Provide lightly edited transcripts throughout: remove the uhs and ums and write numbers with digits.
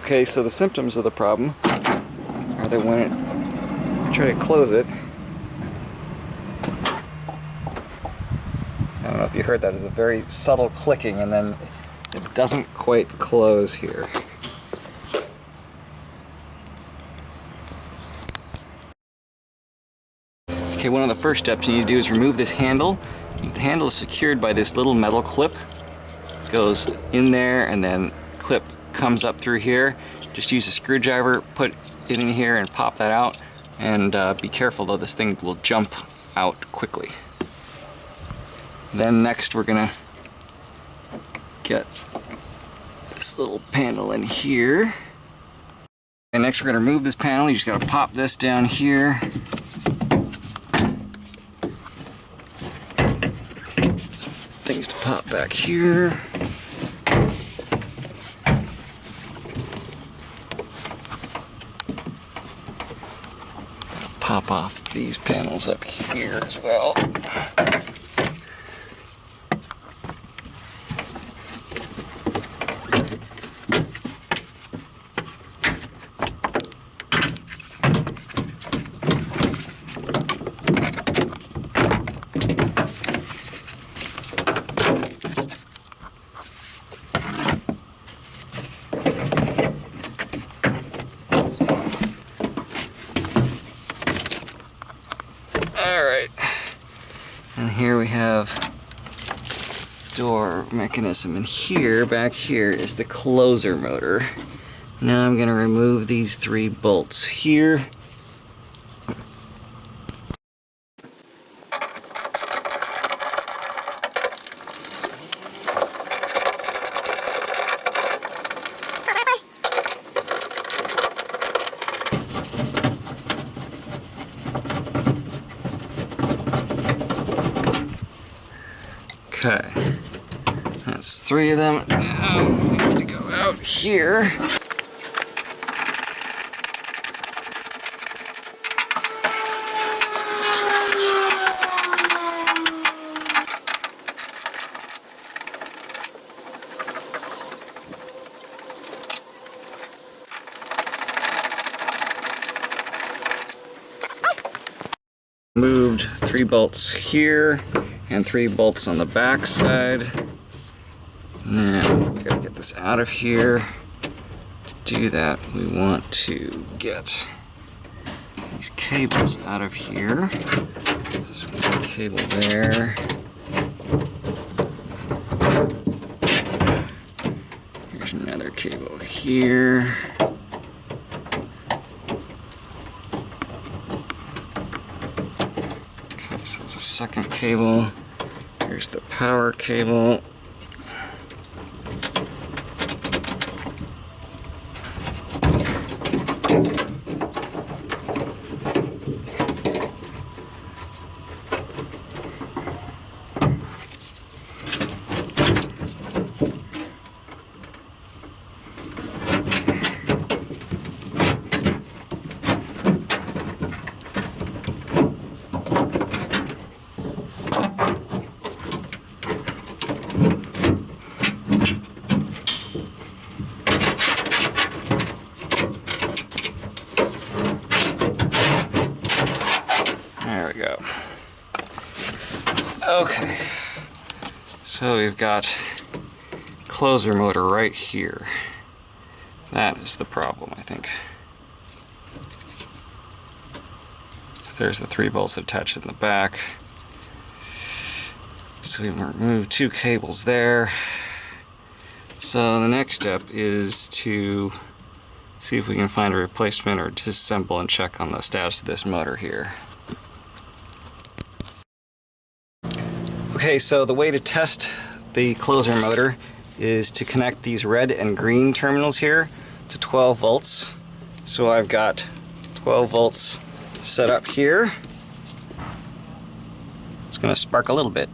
Okay, so the symptoms of the problem are that when I try to close it, I don't know if you heard that, it's a very subtle clicking and then it doesn't quite close here. Okay, one of the first steps you need to do is remove this handle. The handle is secured by this little metal clip. It goes in there and then the clip comes up through here. Just use a screwdriver, put it in here and pop that out. And be careful though, this thing will jump out quickly. Then next we're gonna get this little panel in here. And next we're gonna remove this panel. You just gotta pop this down here. Things to pop back here. Pop off these panels up here as well. And here we have door mechanism, and here, back here, is the closer motor. Now I'm going to remove these 3 bolts here. Okay, that's 3 of them. Now we need to go out here. Moved 3 bolts here and 3 bolts on the back side. Now we gotta get this out of here. To do that, we want to get these cables out of here. There's one cable there. Here's another cable here. So it's a second cable. Here's the power cable. There we go. Okay, so we've got closer motor right here. That is the problem, I think. There's the 3 bolts attached in the back. So we removed 2 cables there. So the next step is to see if we can find a replacement or disassemble and check on the status of this motor here. Okay, so the way to test the closer motor is to connect these red and green terminals here to 12 volts. So I've got 12 volts set up here. It's going to spark a little bit.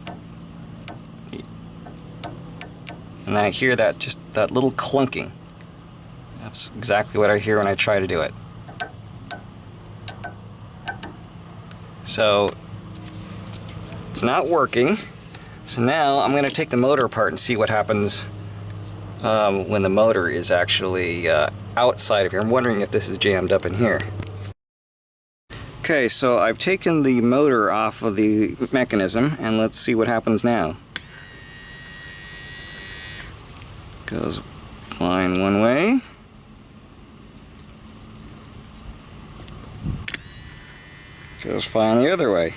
And I hear that, just that little clunking. That's exactly what I hear when I try to do it. So it's not working. So now I'm going to take the motor apart and see what happens when the motor is actually outside of here. I'm wondering if this is jammed up in here. Okay, so I've taken the motor off of the mechanism, and let's see what happens now. Goes fine one way. Goes fine the other way.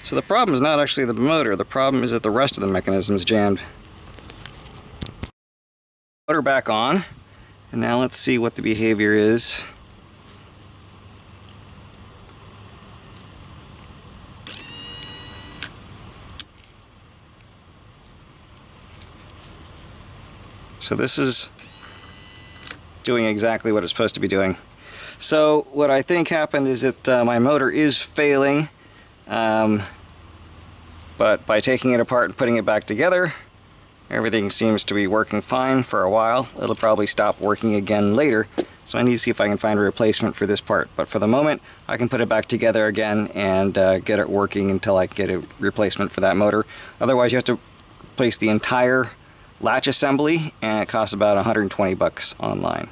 So the problem is not actually the motor, the problem is that the rest of the mechanism is jammed. Motor back on, and now let's see what the behavior is. So this is doing exactly what it's supposed to be doing. So what I think happened is that my motor is failing, but by taking it apart and putting it back together, everything seems to be working fine for a while. It'll probably stop working again later, so I need to see if I can find a replacement for this part. But for the moment, I can put it back together again and get it working until I get a replacement for that motor. Otherwise, you have to replace the entire latch assembly, and it costs about 120 bucks online.